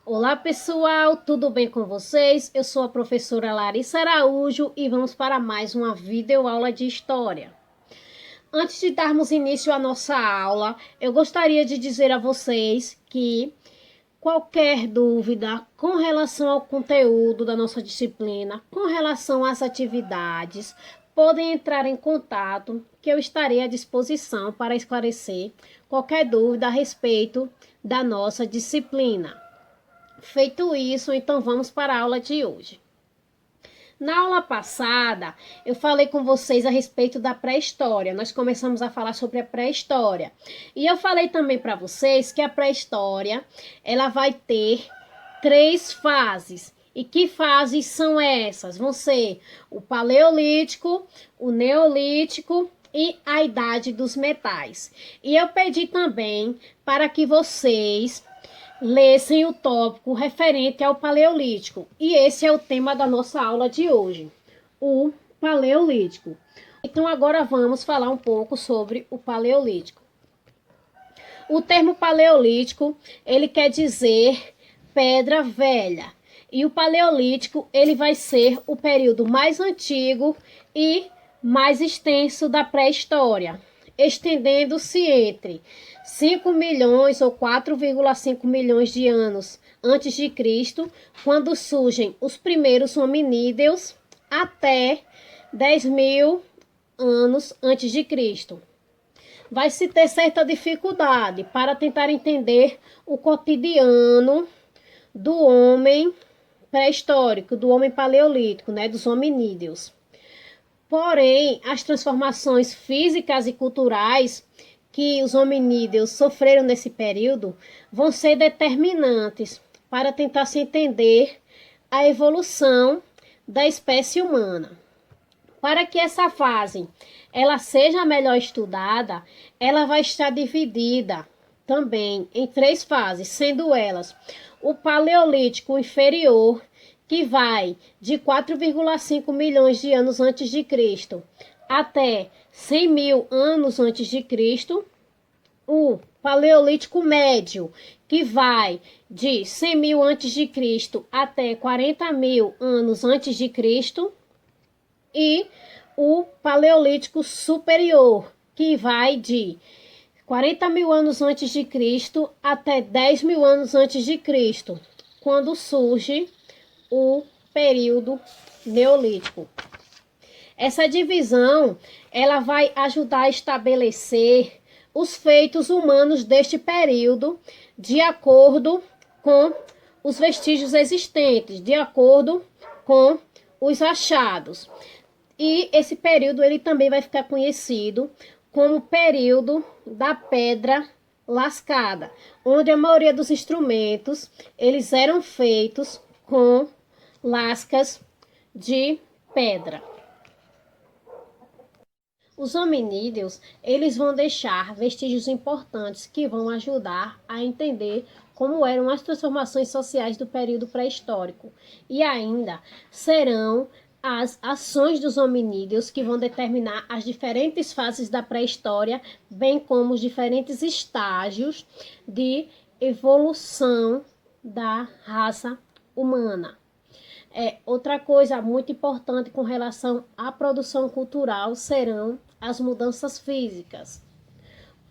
Olá pessoal, tudo bem com vocês? Eu sou a professora Larissa Araújo e vamos para mais uma videoaula de história. Antes de darmos início à nossa aula, eu gostaria de dizer a vocês que qualquer dúvida com relação ao conteúdo da nossa disciplina, com relação às atividades, podem entrar em contato que eu estarei à disposição para esclarecer qualquer dúvida a respeito da nossa disciplina. Feito isso, então vamos para a aula de hoje. Na aula passada, eu falei com vocês a respeito da pré-história. Nós começamos a falar sobre a pré-história. E eu falei também para vocês que a pré-história, ela vai ter 3 fases. E que fases são essas? Vão ser o Paleolítico, o Neolítico e a Idade dos Metais. E eu pedi também para que vocês lessem o tópico referente ao Paleolítico. E esse é o tema da nossa aula de hoje, o Paleolítico. Então agora vamos falar um pouco sobre o Paleolítico. O termo Paleolítico, ele quer dizer pedra velha. E o Paleolítico, ele vai ser o período mais antigo e mais extenso da pré-história, estendendo-se entre 5 milhões ou 4,5 milhões de anos antes de Cristo, quando surgem os primeiros hominídeos, até 10 mil anos antes de Cristo. Vai se ter certa dificuldade para tentar entender o cotidiano do homem pré-histórico, do homem paleolítico, né, dos hominídeos. Porém, as transformações físicas e culturais que os hominídeos sofreram nesse período vão ser determinantes para tentar se entender a evolução da espécie humana. Para que essa fase ela seja melhor estudada, ela vai estar dividida também em 3 fases, sendo elas o Paleolítico inferior, que vai de 4,5 milhões de anos antes de Cristo até 100 mil anos antes de Cristo, o Paleolítico médio, que vai de 100 mil antes de Cristo até 40 mil anos antes de Cristo, e o Paleolítico superior, que vai de 40 mil anos antes de Cristo até 10 mil anos antes de Cristo, quando surge o período Neolítico. Essa divisão, ela vai ajudar a estabelecer os feitos humanos deste período de acordo com os vestígios existentes, de acordo com os achados. E esse período ele também vai ficar conhecido como período da pedra lascada, onde a maioria dos instrumentos eles eram feitos com lascas de pedra. Os hominídeos, eles vão deixar vestígios importantes que vão ajudar a entender como eram as transformações sociais do período pré-histórico. E ainda serão as ações dos hominídeos que vão determinar as diferentes fases da pré-história, bem como os diferentes estágios de evolução da raça humana. Outra coisa muito importante com relação à produção cultural serão as mudanças físicas.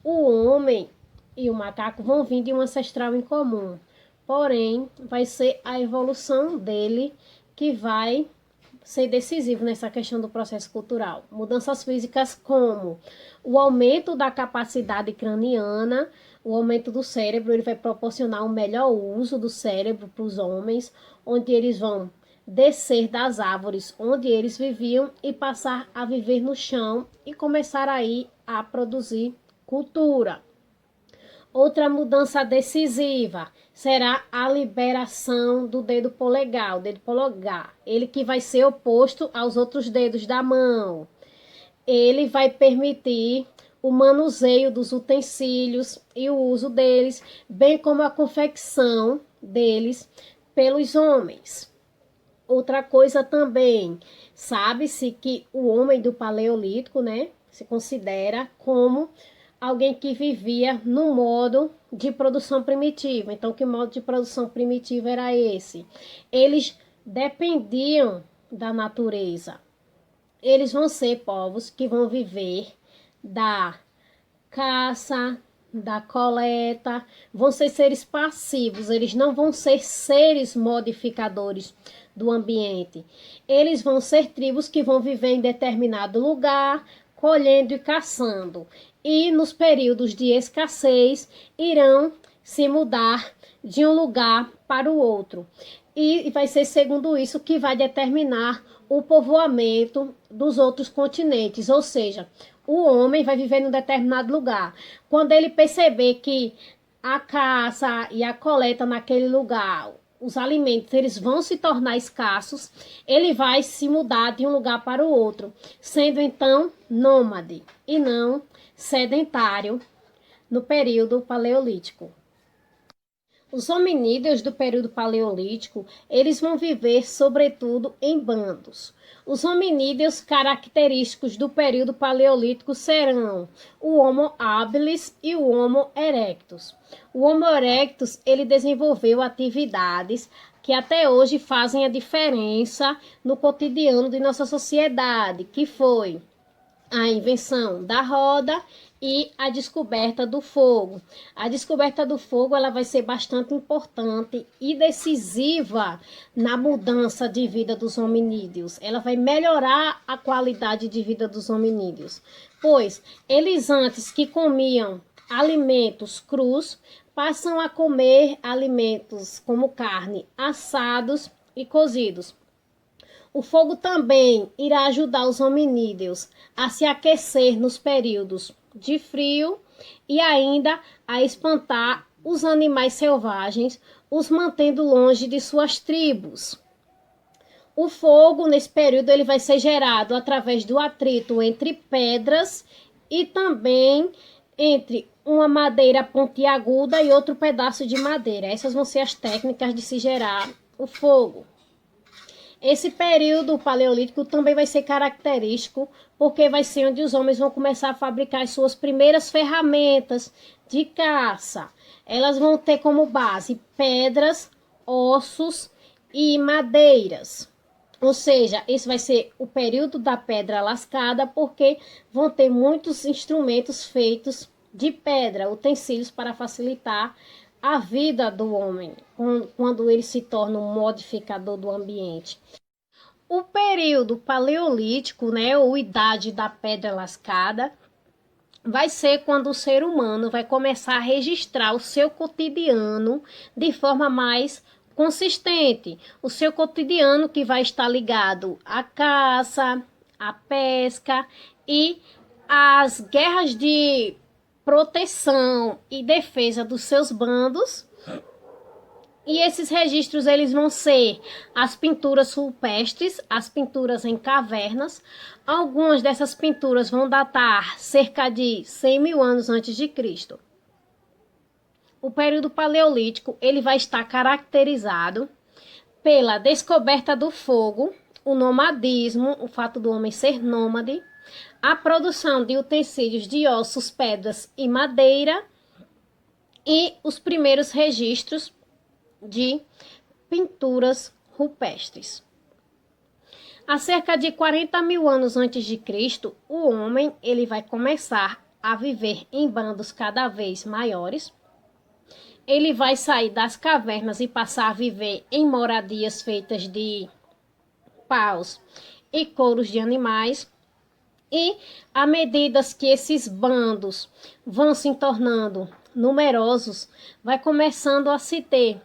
O homem e o macaco vão vir de um ancestral em comum, porém vai ser a evolução dele que vai ser decisivo nessa questão do processo cultural. Mudanças físicas como o aumento da capacidade craniana, o aumento do cérebro, ele vai proporcionar um melhor uso do cérebro para os homens, onde eles vão descer das árvores onde eles viviam e passar a viver no chão e começar aí a produzir cultura. Outra mudança decisiva será a liberação do dedo polegar, o dedo polegar, ele que vai ser oposto aos outros dedos da mão. Ele vai permitir o manuseio dos utensílios e o uso deles, bem como a confecção deles pelos homens. Outra coisa também, sabe-se que o homem do Paleolítico, né, se considera como alguém que vivia no modo de produção primitiva. Então, que modo de produção primitiva era esse? Eles dependiam da natureza. Eles vão ser povos que vão viver da caça, da coleta, vão ser seres passivos, eles não vão ser seres modificadores do ambiente. Eles vão ser tribos que vão viver em determinado lugar, colhendo e caçando. E nos períodos de escassez, irão se mudar de um lugar para o outro. E vai ser segundo isso que vai determinar o povoamento dos outros continentes, ou seja, o homem vai viver num determinado lugar. Quando ele perceber que a caça e a coleta naquele lugar, os alimentos, eles vão se tornar escassos, ele vai se mudar de um lugar para o outro, sendo então nômade e não sedentário no período paleolítico. Os hominídeos do período paleolítico, eles vão viver sobretudo em bandos. Os hominídeos característicos do período paleolítico serão o Homo habilis e o Homo erectus. O Homo erectus, ele desenvolveu atividades que até hoje fazem a diferença no cotidiano de nossa sociedade, que foi a invenção da roda e a descoberta do fogo. A descoberta do fogo, ela vai ser bastante importante e decisiva na mudança de vida dos hominídeos. Ela vai melhorar a qualidade de vida dos hominídeos, pois eles antes que comiam alimentos crus, passam a comer alimentos como carne, assados e cozidos. O fogo também irá ajudar os hominídeos a se aquecer nos períodos de frio e ainda a espantar os animais selvagens, os mantendo longe de suas tribos. O fogo, nesse período, ele vai ser gerado através do atrito entre pedras e também entre uma madeira pontiaguda e outro pedaço de madeira. Essas vão ser as técnicas de se gerar o fogo. Esse período paleolítico também vai ser característico porque vai ser onde os homens vão começar a fabricar as suas primeiras ferramentas de caça. Elas vão ter como base pedras, ossos e madeiras. Ou seja, esse vai ser o período da pedra lascada porque vão ter muitos instrumentos feitos de pedra, utensílios para facilitar a vida do homem, quando ele se torna um modificador do ambiente. O período paleolítico, né, ou idade da pedra lascada, vai ser quando o ser humano vai começar a registrar o seu cotidiano de forma mais consistente. O seu cotidiano que vai estar ligado à caça, à pesca e às guerras de proteção e defesa dos seus bandos. E esses registros eles vão ser as pinturas rupestres, as pinturas em cavernas. Algumas dessas pinturas vão datar cerca de 100 mil anos antes de Cristo. O período paleolítico ele vai estar caracterizado pela descoberta do fogo, o nomadismo, o fato do homem ser nômade, a produção de utensílios de ossos, pedras e madeira e os primeiros registros de pinturas rupestres. Há cerca de 40 mil anos antes de Cristo, o homem ele vai começar a viver em bandos cada vez maiores. Ele vai sair das cavernas e passar a viver em moradias feitas de paus e couros de animais. E à medida que esses bandos vão se tornando numerosos, vai começando a se ter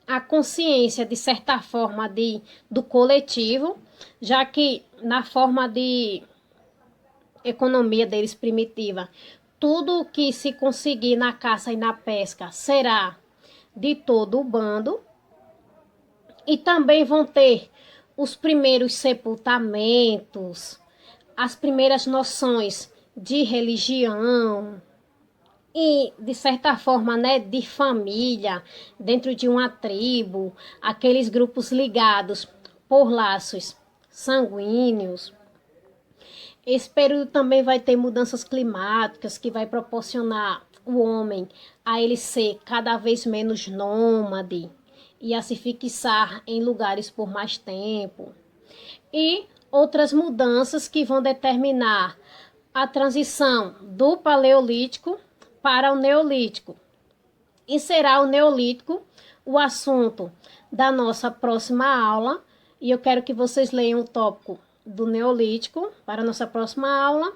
a consciência, de certa forma, do coletivo, já que na forma de economia deles primitiva, tudo o que se conseguir na caça e na pesca será de todo o bando. E também vão ter os primeiros sepultamentos, as primeiras noções de religião, e, de certa forma, né, de família, dentro de uma tribo, aqueles grupos ligados por laços sanguíneos. Esse período também vai ter mudanças climáticas que vai proporcionar o homem a ele ser cada vez menos nômade e a se fixar em lugares por mais tempo. E outras mudanças que vão determinar a transição do Paleolítico para o Neolítico. E será o Neolítico o assunto da nossa próxima aula. E eu quero que vocês leiam o tópico do Neolítico para a nossa próxima aula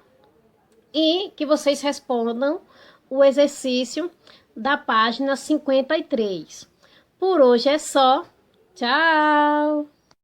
e que vocês respondam o exercício da página 53. Por hoje é só. Tchau!